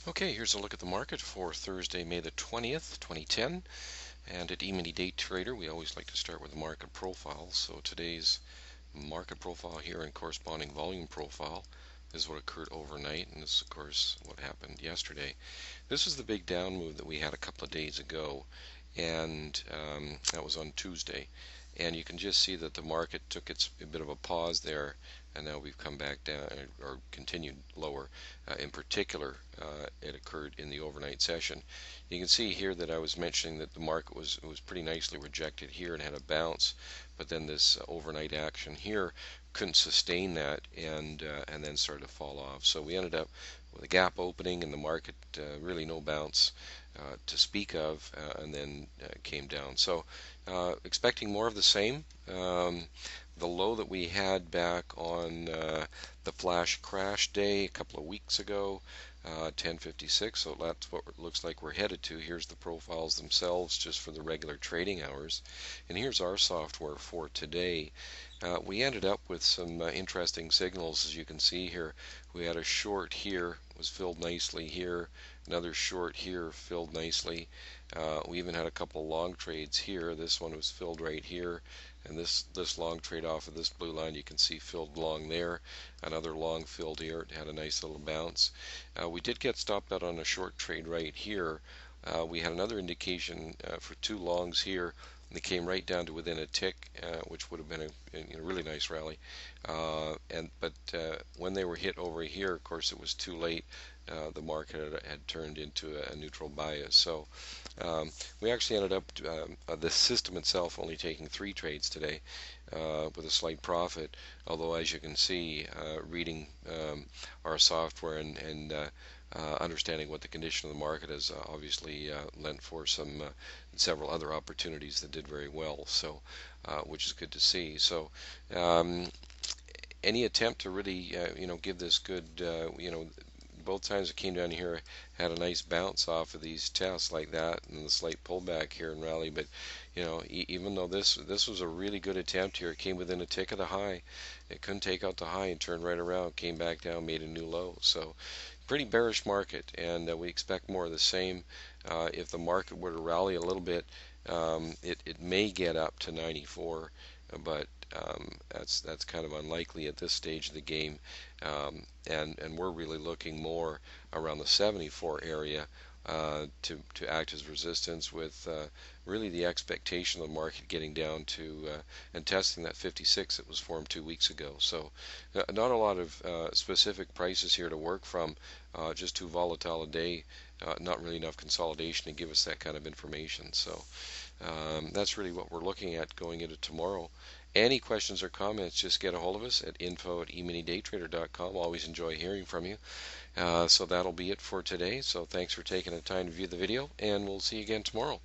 Okay, here's a look at the market for Thursday, May the 20th, 2010. And at E-mini Day Trader, we always like to start with the market profile. So today's market profile here and corresponding volume profile is what occurred overnight, and this is, of course, what happened yesterday. This is the big down move that we had a couple of days ago, and that was on Tuesday. And you can just see that the market took a bit of a pause there, and now we've come back down or continued lower. In particular, it occurred in the overnight session. You can see here that I was mentioning that the market was pretty nicely rejected here and had a bounce, but then this overnight action here couldn't sustain that and then started to fall off. So we ended up with a gap opening in the market, really no bounce to speak of, and then came down. So expecting more of the same. The low that we had back on the flash crash day a couple of weeks ago, 1056, so that's what it looks like we're headed to. Here's the profiles themselves just for the regular trading hours, and here's our software for today. We ended up with some interesting signals, as you can see here. We had a short here, was filled nicely here, another short here, filled nicely. We even had a couple of long trades here. This one was filled right here, and this long trade off of this blue line, you can see filled long there. Another long filled here. It had a nice little bounce. We did get stopped out on a short trade right here. We had another indication for two longs here. They came right down to within a tick, which would have been a really nice rally. But when they were hit over here, of course, it was too late. The market had turned into a neutral bias. So we actually ended up, the system itself, only taking 3 trades today with a slight profit. Although, as you can see, reading our software and understanding what the condition of the market is obviously lent for several other opportunities that did very well. So, which is good to see. So, any attempt to really, give this good, both times it came down here had a nice bounce off of these tests like that, and the slight pullback here and rally. But even though this was a really good attempt here, it came within a tick of the high. It couldn't take out the high and turned right around, came back down, made a new low. So pretty bearish market, and we expect more of the same. If the market were to rally a little bit, it may get up to 94, but that's kind of unlikely at this stage of the game, and we're really looking more around the 74 area to act as resistance, with really the expectation of the market getting down to and testing that 56 that was formed 2 weeks ago. So not a lot of specific prices here to work from, just too volatile a day, not really enough consolidation to give us that kind of information. So that's really what we're looking at going into tomorrow. Any questions or comments, just get a hold of us at info@eminidaytrader.com. Always enjoy hearing from you. So that'll be it for today. So thanks for taking the time to view the video, and we'll see you again tomorrow.